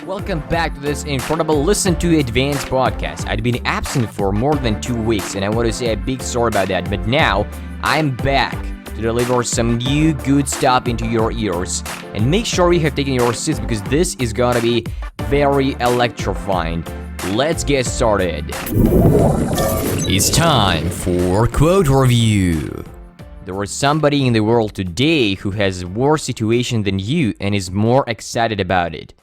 Welcome back to this incredible Listen to Advance podcast. I'd been absent for more than 2 weeks, and I want to say a big sorry about that, but now I'm back to deliver some new good stuff into your ears. And make sure you have taken your seats because this is gonna be very electrifying. Let's get started. It's time for Quote Review. There is somebody in the world today who has a worse situation than you and is more excited about it.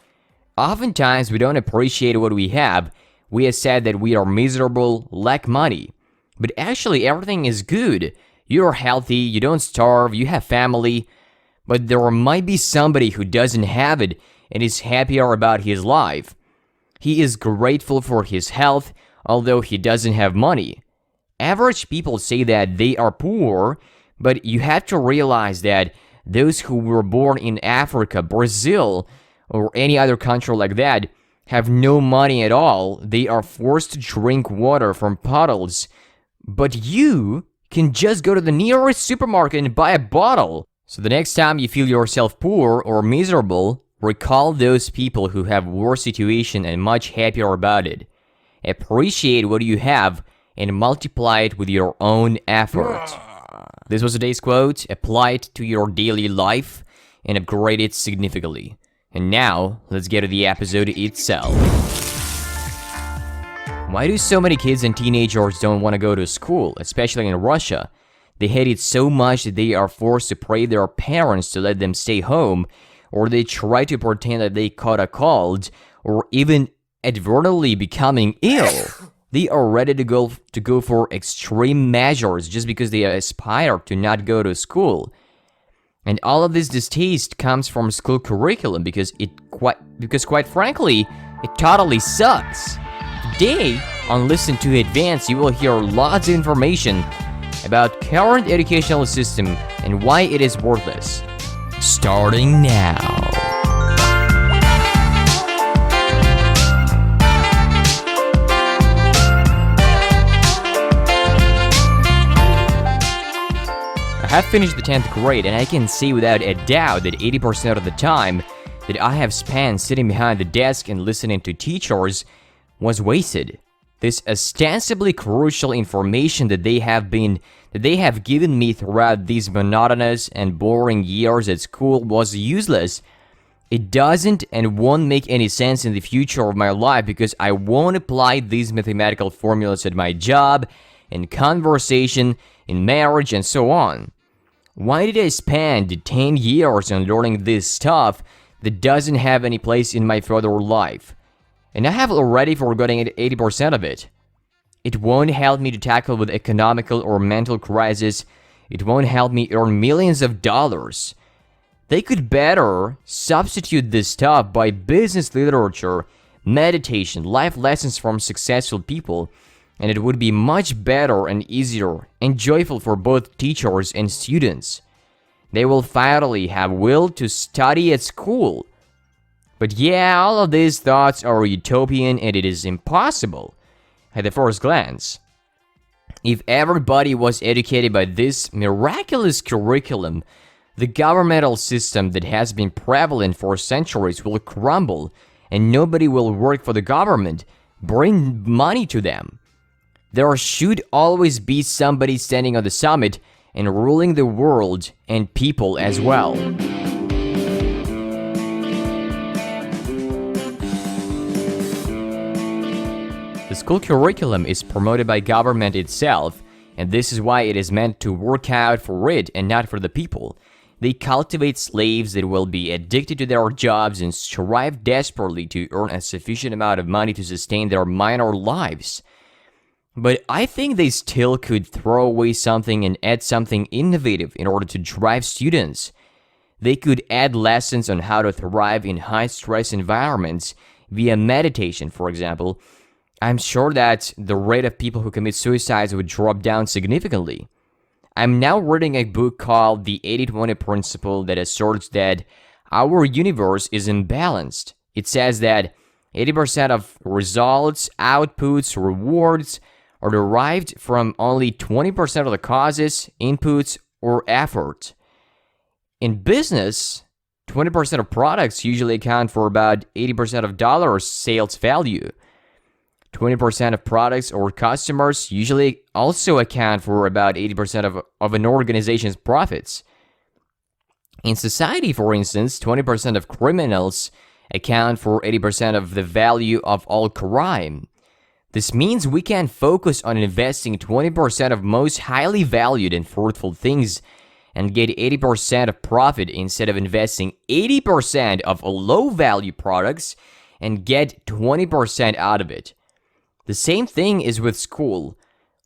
Oftentimes, we don't appreciate what we have. We have said that we are miserable, lack money. But actually, everything is good. You're healthy, you don't starve, you have family. But there might be somebody who doesn't have it and is happier about his life. He is grateful for his health, although he doesn't have money. Average people say that they are poor, but you have to realize that those who were born in Africa, Brazil, or any other country like that have no money at all. They are forced to drink water from puddles. But you can just go to the nearest supermarket and buy a bottle. So the next time you feel yourself poor or miserable, recall those people who have worse situation and much happier about it. Appreciate what you have and multiply it with your own effort. This was today's quote. Apply it to your daily life and upgrade it significantly. And now, let's get to the episode itself. Why do so many kids and teenagers don't want to go to school, especially in Russia? They hate it so much that they are forced to pray their parents to let them stay home, or they try to pretend that they caught a cold, or even advertently becoming ill. They are ready to go for extreme measures just because they aspire to not go to school. And all of this distaste comes from school curriculum because quite frankly, it totally sucks. Today, on Listen to Advance, you will hear lots of information about current educational system and why it is worthless. Starting now. I have finished the 10th grade and I can say without a doubt that 80% of the time that I have spent sitting behind the desk and listening to teachers was wasted. This ostensibly crucial information that they have given me throughout these monotonous and boring years at school was useless. It doesn't and won't make any sense in the future of my life because I won't apply these mathematical formulas at my job, in conversation, in marriage, and so on. Why did I spend 10 years on learning this stuff that doesn't have any place in my further life? And I have already forgotten 80% of it. It won't help me to tackle with economical or mental crisis. It won't help me earn millions of dollars. They could better substitute this stuff by business literature, meditation, life lessons from successful people, and it would be much better and easier and joyful for both teachers and students. They will finally have will to study at school. But yeah, all of these thoughts are utopian and it is impossible at the first glance. If everybody was educated by this miraculous curriculum, the governmental system that has been prevalent for centuries will crumble and nobody will work for the government, bring money to them. There should always be somebody standing on the summit and ruling the world and people as well. The school curriculum is promoted by government itself, and this is why it is meant to work out for it and not for the people. They cultivate slaves that will be addicted to their jobs and strive desperately to earn a sufficient amount of money to sustain their minor lives. But I think they still could throw away something and add something innovative in order to drive students. They could add lessons on how to thrive in high-stress environments via meditation, for example. I'm sure that the rate of people who commit suicides would drop down significantly. I'm now reading a book called The 80-20 Principle that asserts that our universe is imbalanced. It says that 80% of results, outputs, rewards are derived from only 20% of the causes, inputs, or effort. In business, 20% of products usually account for about 80% of dollar sales value. 20% of products or customers usually also account for about 80% of an organization's profits. In society, for instance, 20% of criminals account for 80% of the value of all crime. This means we can focus on investing 20% of most highly valued and fruitful things and get 80% of profit instead of investing 80% of low-value products and get 20% out of it. The same thing is with school.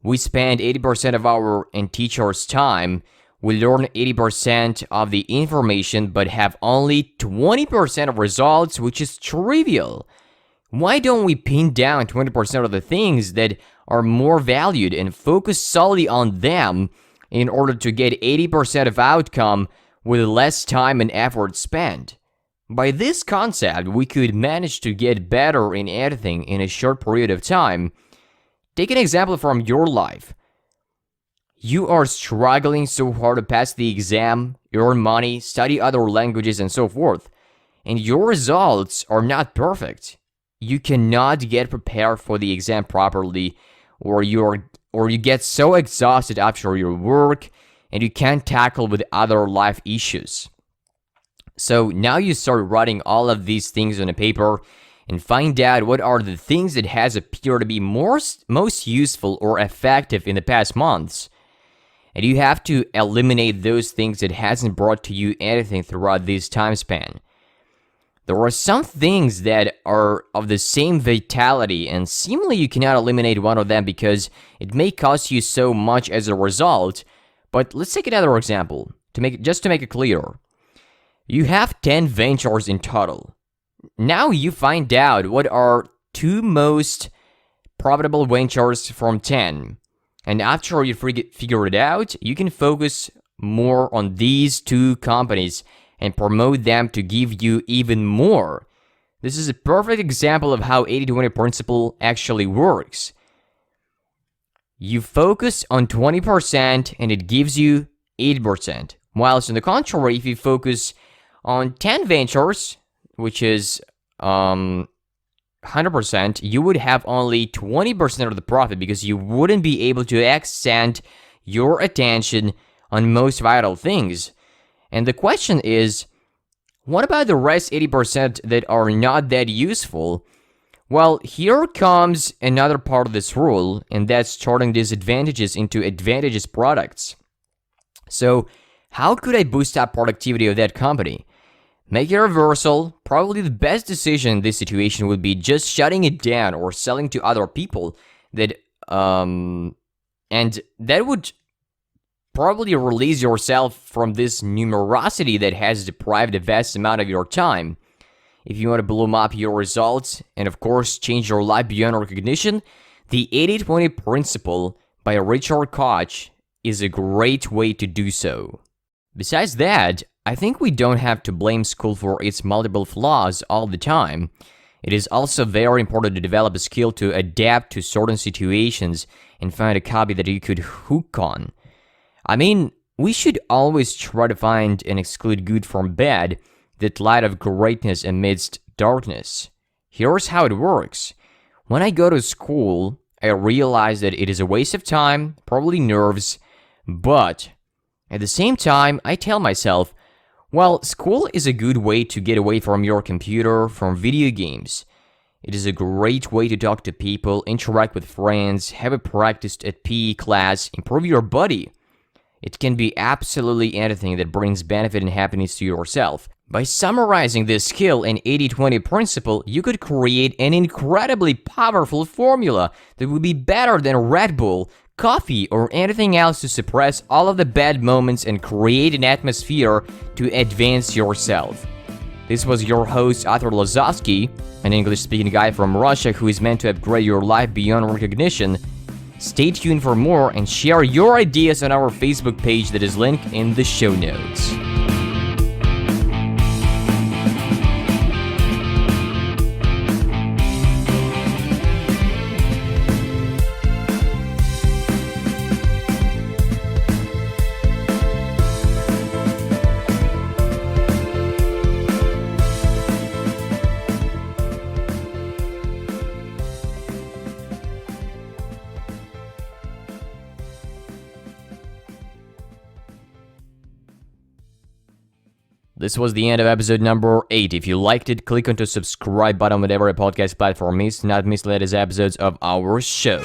We spend 80% of our and teachers' time. We learn 80% of the information but have only 20% of results, which is trivial. Why don't we pin down 20% of the things that are more valued and focus solely on them in order to get 80% of outcome with less time and effort spent? By this concept, we could manage to get better in anything in a short period of time. Take an example from your life. You are struggling so hard to pass the exam, earn money, study other languages, and so forth, and your results are not perfect. You cannot get prepared for the exam properly, or you get so exhausted after your work, and you can't tackle with other life issues. So now you start writing all of these things on a paper and find out what are the things that has appeared to be most useful or effective in the past months. And you have to eliminate those things that hasn't brought to you anything throughout this time span. There are some things that are of the same vitality, and seemingly you cannot eliminate one of them because it may cost you so much as a result. But let's take another example to make it clear. You have 10 ventures in total. Now you find out what are 2 most profitable ventures from 10. And after you figure it out, you can focus more on these 2 companies and promote them to give you even more. This is a perfect example of how 80-20 principle actually works. You focus on 20% and it gives you 80%. Whilst on the contrary, if you focus on 10 ventures, which is 100%, you would have only 20% of the profit because you wouldn't be able to accent your attention on most vital things. And the question is, what about the rest 80% that are not that useful? Well, here comes another part of this rule, and that's turning disadvantages into advantageous products. So, how could I boost up productivity of that company? Make a reversal. Probably the best decision in this situation would be just shutting it down or selling to other people and that would probably release yourself from this numerosity that has deprived a vast amount of your time. If you want to bloom up your results and of course change your life beyond recognition, the 80-20 principle by Richard Koch is a great way to do so. Besides that, I think we don't have to blame school for its multiple flaws all the time. It is also very important to develop a skill to adapt to certain situations and find a hobby that you could hook on. I mean, we should always try to find and exclude good from bad, that light of greatness amidst darkness. Here's how it works. When I go to school, I realize that it is a waste of time, probably nerves, but at the same time, I tell myself, well, school is a good way to get away from your computer, from video games. It is a great way to talk to people, interact with friends, have a practice at PE class, improve your body. It can be absolutely anything that brings benefit and happiness to yourself. By summarizing this skill in 80-20 principle, you could create an incredibly powerful formula that would be better than Red Bull, coffee, or anything else to suppress all of the bad moments and create an atmosphere to advance yourself. This was your host, Arthur Lazovsky, an English-speaking guy from Russia who is meant to upgrade your life beyond recognition. Stay tuned for more and share your ideas on our Facebook page that is linked in the show notes. This was the end of episode number 8. If you liked it, click on the subscribe button whatever a podcast platform is to not miss latest episodes of our show.